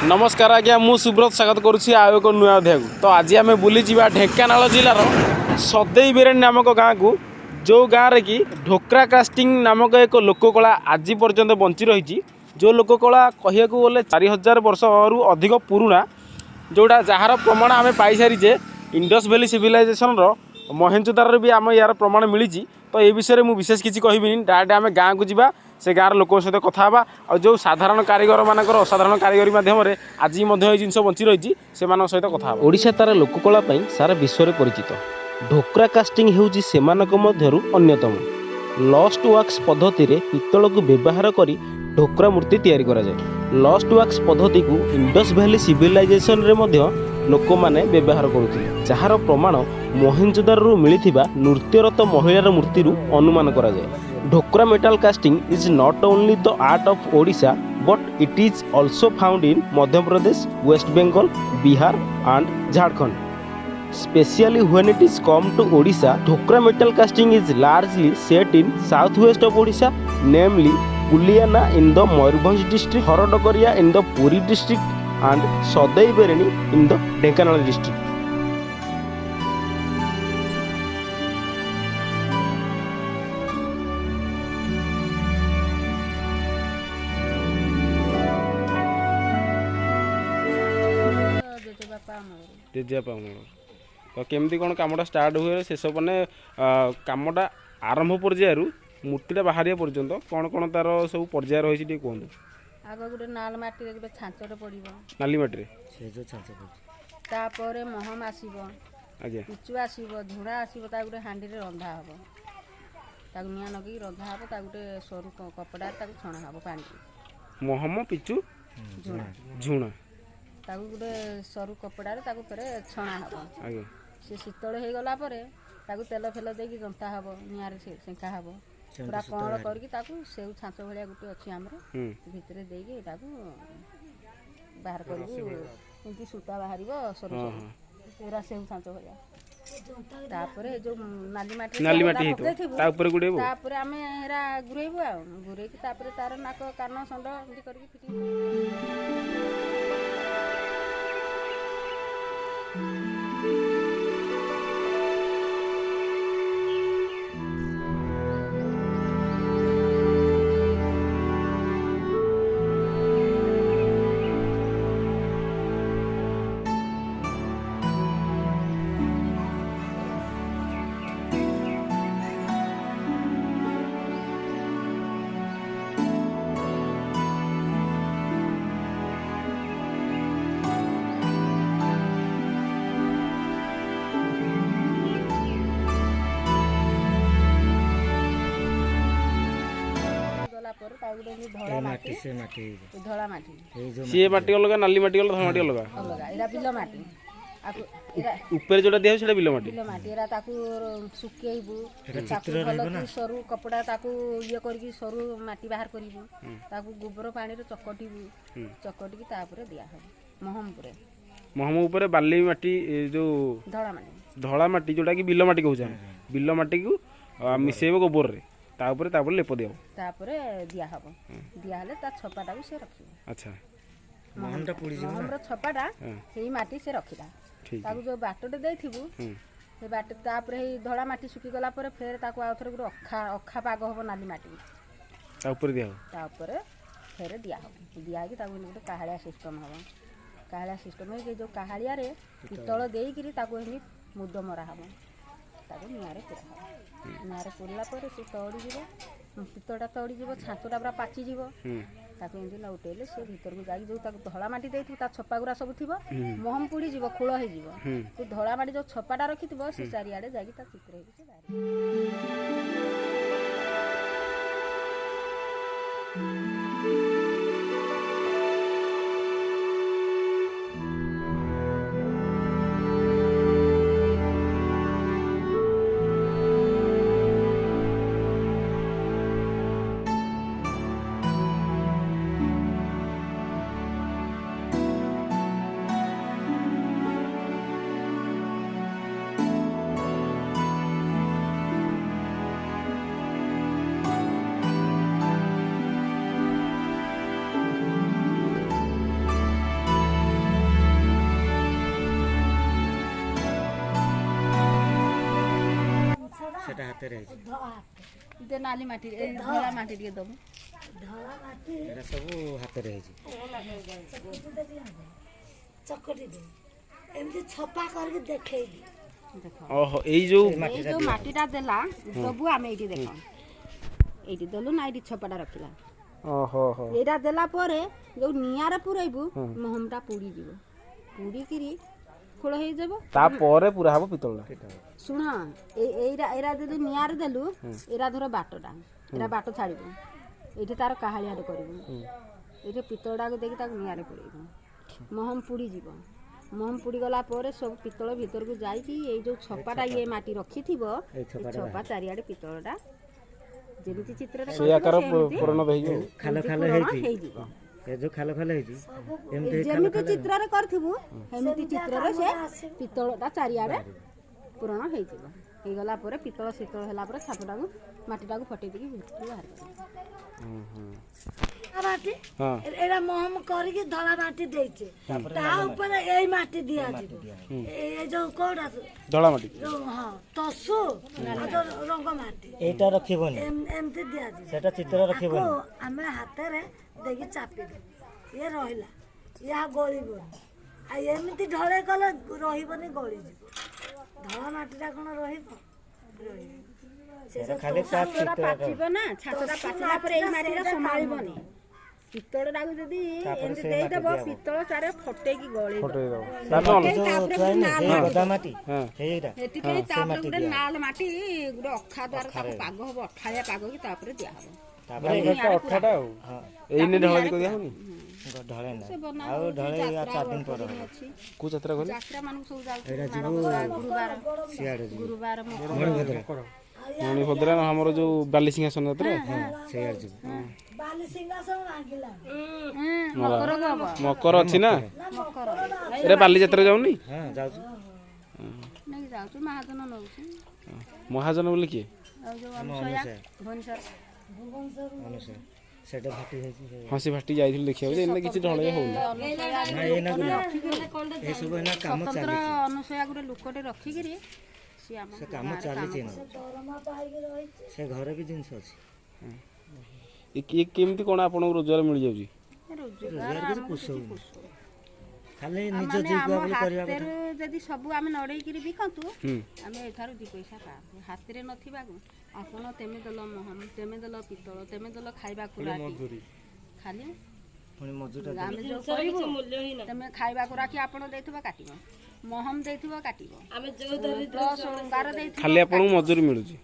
नमस्कार आज्ञा मु सुब्रत स्वागत करुँच आउ एक नुआ अध्याय तो आज आम बुली ढेंकानाल जिलार सदैई बेरेणी नामक गाँव को जो गाँव रे कि ढोकरा कास्टिंग नामक एक लोककला आज पर्यंत बंची रही जो लोककला कहूँ गले 4000 वर्ष रु अधिक पुराणा जोड़ा जार प्रमाण आम पाई सारीचे इंडस वैली सिविलाइजेशन महेंजोदार भी आम यार प्रमाण मिली। तो ये विषय में विशेष किसी कहबी डायरेक्ट आम गाँव को जावा से गाँव लोक सहित कथा और जो साधारण कारीगर मान असाधारण कारीगरी मध्यम आज जिन बंची रही से सहित कथा ओडिशा तार लोककला सारा विश्व में परिचित ढोकरा कास्टिंग होउची सेमानक मध्यरु अन्यतम लस्ट वाक्स पद्धति रे पित्तल को व्यवहार करी ढोकरा मूर्ति तैयारी करा जाए। लस्ट वाक्स पद्धति को इंडस वैली सिविलाइजेशन रे मध्य लोक माने व्यवहार करुथिले जार प्रमाण मोहेंजोदारो मिलिथिबा नृत्यरत महिलार मूर्ति अनुमान करा जाए। Dhokra metal casting is not only the art of Odisha but it is also found in Madhya Pradesh, West Bengal, Bihar and Jharkhand. Especially when it is come to Odisha, Dhokra metal casting is largely set in southwest of Odisha, namely Puliana in the Mayurbhanj district, Haradakaria in the Puri district, and Sadai Bereni in the Dhenkanal district. जेजेबापा तो केमती कौन कमटा start हुए शेष मैंने कमटा आरंभ पर्यायर मूर्तिटा बाहर पर्यंत कौन कौन तार सब पर्याय रही कहतु आग गोटे नाल माटी गोटे छांचटे पड़ो नाली माटी तापर महम आसब आज्ञा पिचु आसब धुड़ा आसब गोटे हांडी रंधा हम निआ लगे रंधा हम गोटे सरू कपड़ा छणा हम पानी महम पिचु झुणा गोटे सरू कपड़ा फेरे छणा हम सी शीतल हो गला तेल फेल दे जंता हम निआर सेका हम पूरा कण करके सेउ छाँच भाया गोटे अच्छी आमर भितर देकी बाहर कर सूता बाहर सरू पूरा सेउ छाँच भाया तापर जो नाली माटी आम हेरा गुरेबू आ गुरेकी तार नाक कान संड कर धला माटी सी माटी अलग नाली माटी अलग धला माटी अलग बिल माटी ऊपर जोटा दिया सेटा बिल माटी सुखेबू सरू कपड़ा ये करके सरू माटी बाहर करू गोबर पानी चकटबू चकटिकी दिया महम महम ऊपर बाली माटी जो धला माटी जोटा कि बिल माटी कहूँ बिल माटी को मिसेब गोबर रे तापर लेप दिया दिया छपाटा से रख अच्छा महमर छपाटा से माटी से रखा जो बाटटे देथिबू से बाट धड़ा माटी सुखी गला फेर आउथरे गोटे अखा पाग हम नाली माटी दिया फेर दिया दिया गोटे काहालिया सिस्टम हम काहालिया सिस्टम है जो काहालिया पितल देकरी मुद मरा हम निआरे पुरा निआरे पुरला से तड़ीज पितटा तड़ीज छाँचटा पूरा पाचिज एमती लौटेले से भीतर को जाए जो धला माटी दे छपा गुरा सब थी महम पुड़ी जीव खोल हो धला माटी जो छपाटा रखी से चारिआडे जा चित्र ହାତରେ ହେଇଛି ଦେ ନାଲି ମାଟି ଏ ଧଳା ମାଟି ଟିକେ ଦବୁ ଏଟା ସବୁ ହାତରେ ହେଇଛି ଚକଟି ଦେ ଏମିତି ଛପା କରିକି ଦେଖେଇବି ଦେଖ ଓହୋ ଏଇ ଯୋଉ ଏଇ ଯୋଉ ମାଟିଟା ଦେଲା ଦବୁ ଆମେ ଏଇଠି ଦେଖ ଏଇଠି ଦେଲୁ ନା ଏଇଠି ଛପାଟା ରଖିଲା ଓହୋ ହୋ ଏଇଟା ଦେଲା ପରେ ଯୋଉ ନିଆଁରେ ପୁରେଇବୁ ମହମଟା ପୁଡ଼ିଯିବ ପୁଡ଼ିକିରି ଖୋଳ ହେଇଯିବ ତାପରେ ପୁରା ହବ ପିତ୍ତଳଟା ଶୁଣ ଏଇଟା ଯଦି ନିଆଁରେ ଦେଲୁ ଏଇଟା ଧର ବାଟଟା ଏଇଟା ବାଟ ଛାଡ଼ିବୁ ଏଇଠି ତାର କାହାଳିଆଟେ କରିବୁ ଏଇଠି ପିତ୍ତଳଟାକୁ ଦେଇକି ତାକୁ ନିଆଁରେ ପୁରେଇବୁ ମହମ ପୁଡ଼ିଯିବ ମହମ ପୁଡ଼ିଗଲା ପରେ ସବୁ ପିତ୍ତଳ ଭିତରକୁ ଯାଇକି ଏଇ ଯୋଉ ଛପାଟା ଇଏ ମାଟି ରଖିଥିବ ଏଇ ଛପା ଚାରିଆଡ଼େ ପିତ୍ତଳଟା ଯେମିତି ଚିତ୍ରରେ ସେଇ ଆକାର ପୂରଣ ହେଇଯିବ ଖାଲ ଖାଲ ହେଇଯିବ ଏ ଯୋଉ ଖାଲ ଖାଲ ହେଇଛି ଏମିତି ଯେମିତି ଚିତ୍ରରେ କରିଥିବୁ ସେମିତି ଚିତ୍ରରେ ସେ ପିତ୍ତଳଟା ଚାରିଆଡ଼େ ପୂରଣ ହେଇଯିବ ହେଇଗଲା ପରେ ପିତ୍ତଳ ଶୀତଳ ହେଲା ପରେ ଛାପଟାକୁ ମାଟିଟାକୁ ଫଟେଇ ଦେଇକି ଭିତରୁ ବାହାର କରିବ ମାଟି ଏଇଟା ମହମ କରିକି ଧଳା ମାଟି ଦେଇଛେ ତା ଉପରେ ଏଇ ମାଟି ଦିଆଯିବ ଏଇ ଯୋଉ କୋଉଟା ଧଳା ମାଟି ହଁ ତସୁ ରଙ୍ଗ ମାଟି ଏଇଟା ରଖିବନି ଏମିତି ଦିଆଯିବ ସେଟା ଚିତ୍ର ରଖିବନି ଆମେ ହାତରେ ଦେଇକି ଚାପିଦେବୁ ଇଏ ରହିଲା ଇଏ ଆଉ ଗଳିବନି ଆଉ ଏମିତି ଢଳେଇ କଲେ ରହିବନି ଗଳିଯିବ ଧଳା ମାଟିଟା କ'ଣ ରହିବ ଖାଲି ତା ଚିତ୍ର ପାଚିବ ନା ଛାତଟା ପାଚିଲା ପରେ ଏଇ ମାଟିଟା ସମ୍ଭାଳିବନି ପିତ୍ତଳଟାକୁ ଯଦି ଏମିତି ଦେଇଦେବ ପିତ୍ତଳ ଚାରେ ଫଟେଇକି ଗଳେଇବ ଗଦା ମାଟି ହେଇଟା ସେଥିପାଇଁ ତାପରେ ଗୋଟେ ନାଲ ମାଟି ଗୋଟେ ଅଖା ଦ୍ୱାରା ତାକୁ ପାଗ ହବ ଅଠାଳିଆ ପାଗ କି ତାପରେ ଦିଆହବ ତାପରେ ଅଠାଟା ଆଉ ଏଇନେ ଢଳେଇ କରି ଦିଆହବନି ଢଳେ ନା ଆଉ ଢଳେଇ 4 ଦିନ ପରେ ହବ କୋଉ ଯାତ୍ରା କଲେ ଯାତ୍ରା ମାନଙ୍କୁ ସବୁ ଯାଉଛୁ ଗୁରୁବାର ସିଆଡେ ଗୁରୁବାର ମଣିଭଦ୍ରା ଆମର ଯୋଉ ବାଲି ସିଂହାସନ ଯାତ୍ରା ସେଇଆଡେ ଯିବୁ ବାଲି ସିଂହାସନ ଭାଙ୍ଗିଲା ମକର ଅଛି ନା ଏରେ ବାଲି ଯାତ୍ରା ଯାଉନି ହଁ ଯାଉଛୁ ନେଇକି ଯାଉଛୁ ମହାଜନ ନଉଛି ମହାଜନ ବୋଲି କିଏ ଆଉ ଯୋଉ ଅନୁସୟା ଭୁବନେଶ୍ୱର ସେଟା ଭାଟି ହେଇଛି ହଁ ସେ ଭାଟି ଯାଇଥିଲୁ ଦେଖିବାକୁ ଏଇନା କିଛି ଢଳେଇ ହଉନି ଏସବୁ ଏଇନା କାମ ଚାଲିଛି ଅନୁସୟା ଗୋଟେ ଲୋକଟେ ରଖିକିରି ସେ କାମ ଚାଲିଛି ନା ସେ ଘରେ ବି ଜିନିଷ ଅଛି କେମିତି କ'ଣ ଆପଣଙ୍କୁ ରୋଜଗାର ମିଳିଯାଉଛି ରୋଜଗାର କିଛି ପୋଷଉନି ଖାଲି ନିଜ ଜୀବିକା ବୋଲି କରିବା କଥା ଯଦି ସବୁ ଆମେ ନଡ଼େଇକିରି ବିକନ୍ତୁ ଆମେ ଏଠାରୁ 2 ପଇସା ପାଆନ୍ତୁ ହାତରେ ନଥିବାକୁ ଆପଣ ତେମେ ଦେଲ ମହମ ତେମେ ଦେଲ ପିତ୍ତଳ ତେମେ ଦେଲ ଖାଇବାକୁ ଖାଲି ପୁଣି ମଜୁରୀ ଆମେ ଯୋଉ କରିବୁ ତମେ ଖାଇବାକୁ ରାଖି ଆପଣ ଦେଇଥିବ କାଟିବ ମହମ ଦେଇଥିବ କାଟିବ ଆମେ ଯୋଉ ପ୍ଲସ୍ ଅଙ୍ଗାର ଦେଇଥିବ ଖାଲି ଆପଣଙ୍କୁ ମଜୁରୀ ମିଳୁଛି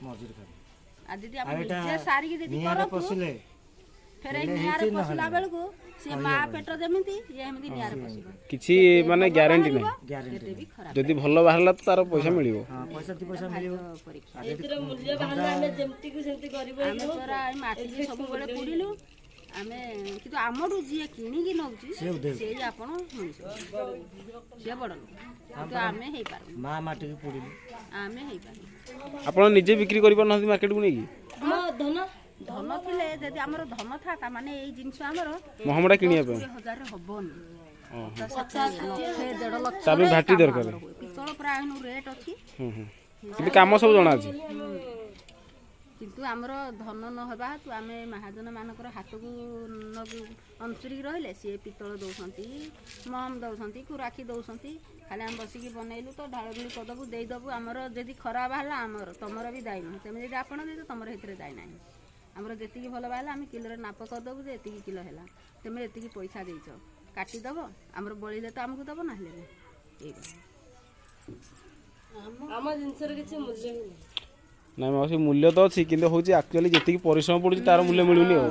ମଜୁରୀ ଖାଲି ଆଉ ଯଦି ଆପଣ ନିଜେ ସାରିକି ଯଦି କରନ୍ତୁ ଫେରେ ନିଆଁରେ ପଶିଲା ବେଳକୁ ସେ ମା ପେଟ ଯେମିତି ଇଏ ଏମିତି ନିଆଁରେ ପଶିବ କିଛି ମାନେ ଗ୍ୟାରେଣ୍ଟି ନାହିଁ ଯଦି ଭଲ ବାହାରିଲା ତ ତାର ପଇସା ମିଳିବ ପଇସା 2 ପଇସା ମିଳିବ ଏଥିରେ ମୂଲ୍ୟ ବାହାରିଲେ ଆମେ ଯେମିତିକୁ ସେମିତି କରିବୁ ଆମେ ପରା ଏଇ ମାଟିକି ସବୁବେଳେ ପୁଡ଼ିଲୁ ଆମେ କିନ୍ତୁ ଆମଠୁ ଯିଏ କିଣିକି ନେଉଛି ସେଇ ଆପଣ ମଣିଷ ସିଏ ବଡ଼ ଲୋକ କିନ୍ତୁ ଆମେ ହେଇପାରୁନୁ ମା ମାଟିକି ପୁଡ଼ିଲୁ ଆମେ ହେଇପାରୁନୁ ଆପଣ ନିଜେ ବିକ୍ରି କରିପାରୁନାହାନ୍ତି ମାର୍କେଟକୁ ନେଇକି ଧନ ଥିଲେ ଯଦି ଆମର ଧନ ଥାନ୍ତା ମାନେ ଏଇ ଜିନିଷ ଆମର ମହମଟା କିଣିବା ପାଇଁ 20,000 ହବନି 1,500,000 ତା ପାଇଁ ଭାଟି ଦରକାର ପିତ୍ତଳ ପ୍ରାୟ ରେଟ୍ ଅଛି କିନ୍ତୁ କାମ ସବୁ ଜଣା ଅଛି କିନ୍ତୁ ଆମର ଧନ ନ ହେବା ହେତୁ ଆମେ ମହାଜନ ମାନଙ୍କର ହାତକୁ ଅଂଶୁରିକି ରହିଲେ ସିଏ ପିତ୍ତଳ ଦେଉଛନ୍ତି ମହମ ଦେଉଛନ୍ତି କୁରାଖି ଦେଉଛନ୍ତି ଖାଲି ଆମେ ବସିକି ବନେଇଲୁ ତ ଢାଳଢୁଳି କରିଦେବୁ ଦେଇଦେବୁ ଆମର ଯଦି ଖରାପ ବାହାରିଲା ଆମର ତମର ବି ଦାୟୀ ନୁହେଁ ତେମେ ଯଦି ଆପଣ ଦେଇଛ ତମର ସେଥିରେ ଦାୟୀ ନାହିଁ ଆମର ଯେତିକି ଭଲ ବାହାରିଲା ଆମେ କିଲୋରେ ନାପ କରିଦେବୁ ଯେ ଏତିକି କିଲୋ ହେଲା ତେମେ ଏତିକି ପଇସା ଦେଇଛ କାଟିଦେବ ଆମର ବଳିଲେ ତ ଆମକୁ ଦେବ ନା ହେଲେ ଏଇଭଳିଆ ଆମ ଜିନିଷର କିଛି ମୂଲ୍ୟ ହିଁ ନାଇଁ ମାଉସୀ ମୂଲ୍ୟ ତ ଅଛି କିନ୍ତୁ ହେଉଛି ଆକ୍ଚୁଆଲି ଯେତିକି ପରିଶ୍ରମ ପଡ଼ୁଛି ତାର ମୂଲ୍ୟ ମିଳୁନି ଆଉ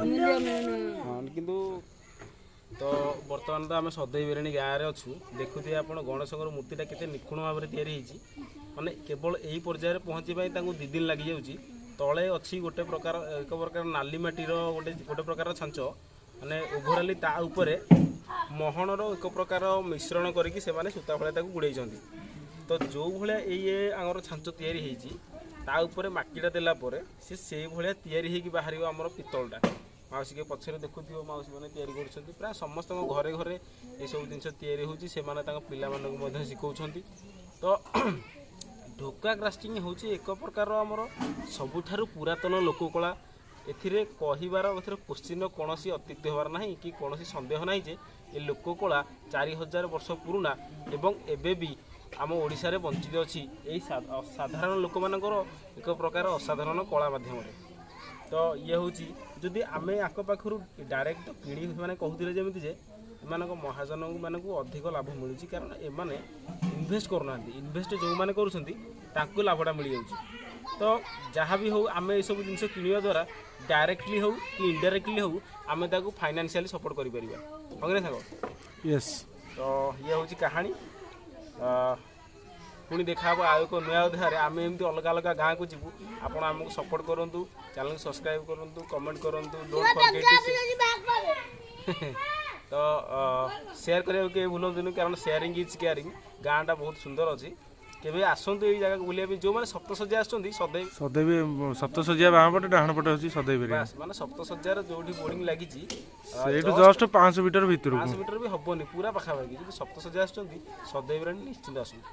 ହଁ କିନ୍ତୁ ତ ବର୍ତ୍ତମାନ ତ ଆମେ ସଦେଇ ବିରାଣୀ ଗାଁରେ ଅଛୁ ଦେଖୁଥିବେ ଆପଣ ଗଣେଶଙ୍କର ମୂର୍ତ୍ତିଟା କେତେ ନିଖୁଣ ଭାବରେ ତିଆରି ହେଇଛି ମାନେ କେବଳ ଏହି ପର୍ଯ୍ୟାୟରେ ପହଞ୍ଚିବା ପାଇଁ ତାଙ୍କୁ 2 ଦିନ ଲାଗିଯାଉଛି ତଳେ ଅଛି ଏକ ପ୍ରକାର ନାଲି ମାଟିର ଗୋଟେ ପ୍ରକାର ଛାଞ୍ଚ ମାନେ ଓଭରାଲି ତା ଉପରେ ମହଣର ଏକ ପ୍ରକାର ମିଶ୍ରଣ କରିକି ସେମାନେ ସୂତା ଭଳିଆ ତାକୁ ଗୁଡ଼େଇଛନ୍ତି ତ ଯେଉଁ ଭଳିଆ ଏଇ ଆମର ଛାଞ୍ଚ ତିଆରି ହେଇଛି ତା ଉପରେ ମାଟିଟା ଦେଲା ପରେ ସେ ସେଇ ଭଳିଆ ତିଆରି ହେଇକି ବାହାରିବ ଆମର ପିତ୍ତଳଟା ମାଉସୀକେ ପଛରେ ଦେଖୁଥିବ ମାଉସୀ ମାନେ ତିଆରି କରୁଛନ୍ତି ପ୍ରାୟ ସମସ୍ତଙ୍କ ଘରେ ଘରେ ଏସବୁ ଜିନିଷ ତିଆରି ହେଉଛି ସେମାନେ ତାଙ୍କ ପିଲାମାନଙ୍କୁ ମଧ୍ୟ ଶିଖାଉଛନ୍ତି ତ ढोक्रा क्राफ्टिंग ହେଉଛି ଏକ ପ୍ରକାର ଆମର ସବୁଠାରୁ ପୁରାତନ ଲୋକକଳା। ଏଥିରେ କହିବାର ଏଥିରେ କୋଶ୍ଚିନ୍ର କୌଣସି ଅତିକ୍ତି ହେବାର ନାହିଁ କି କୌଣସି ସନ୍ଦେହ ନାହିଁ ଯେ ଏ ଲୋକକଳା 4000 ବର୍ଷ ପୁରୁଣା ଏବଂ ଏବେ ବି ଆମ ଓଡ଼ିଶାରେ ବଞ୍ଚିତ ଅଛି ଏହି ସାଧାରଣ ଲୋକମାନଙ୍କର ଏକ ପ୍ରକାର ଅସାଧାରଣ କଳା ମାଧ୍ୟମରେ। ତ ଇଏ ହେଉଛି ଯଦି ଆମେ ଆଙ୍କ ପାଖରୁ ଡାଇରେକ୍ଟ କିଣି ସେମାନେ କହୁଥିଲେ ଯେମିତି ଯେ ଏମାନଙ୍କ ମହାଜନମାନଙ୍କୁ ଅଧିକ ଲାଭ ମିଳୁଛି କାରଣ ଏମାନେ ଇନଭେଷ୍ଟ କରୁନାହାନ୍ତି। ଇନଭେଷ୍ଟ ଯେଉଁମାନେ କରୁଛନ୍ତି ତାଙ୍କୁ ଲାଭଟା ମିଳିଯାଉଛି। ତ ଯାହା ବି ହେଉ ଆମେ ଏସବୁ ଜିନିଷ କିଣିବା ଦ୍ୱାରା ଡାଇରେକ୍ଟଲି ହେଉ କି ଇନଡାଇରେକ୍ଟଲି ହେଉ ଆମେ ତାକୁ ଫାଇନାନ୍ସିଆଲି ସପୋର୍ଟ କରିପାରିବା। ହଁ କି ନା ସାଙ୍ଗ? ୟେସ୍। ତ ଇଏ ହେଉଛି କାହାଣୀ। ପୁଣି ଦେଖା ହେବ ଆଉ ଏକ ନୂଆ ଅଧ୍ୟାୟରେ। ଆମେ ଏମିତି ଅଲଗା ଅଲଗା ଗାଁକୁ ଯିବୁ। ଆପଣ ଆମକୁ ସପୋର୍ଟ କରନ୍ତୁ, ଚ୍ୟାନେଲ୍ ସବସ୍କ୍ରାଇବ୍ କରନ୍ତୁ, କମେଣ୍ଟ କରନ୍ତୁ, ଡୋଣ୍ଟ ଫରଗେଟ୍ ତ ସେୟାର କରିବାକୁ କେବେ ଭୁଲନ୍ତୁନି କାରଣ ସେୟାରିଂ ଇଜ୍ କେୟାରିଂ। ଗାଁଟା ବହୁତ ସୁନ୍ଦର ଅଛି। କେବେ ଆସନ୍ତୁ ଏଇ ଜାଗାକୁ ବୁଲିବା ପାଇଁ। ଯେଉଁମାନେ ସପ୍ତଶଯ୍ୟା ଆସୁଛନ୍ତି ସଦେଇବି ସପ୍ତଶଯ୍ୟା ବାମ ପଟେ ଡାହାଣ ପଟେ ହେଉଛି ସଦେଇ ବିରିୟାନୀ। ମାନେ ସପ୍ତଶଯ୍ୟାର ଯେଉଁଠି ବୋର୍ଡିଂ ଲାଗିଛି ସେଇଠୁ ଜଷ୍ଟ 500 ମିଟର ଭିତରକୁ। 500 ମିଟର ବି ହେବନି, ପୁରା ପାଖାପାଖି। ଯଦି ସପ୍ତଶଯ୍ୟା ଆସୁଛନ୍ତି ସଦେଇ ବିରିୟାନୀ ନିଶ୍ଚିନ୍ତ ଆସନ୍ତୁ।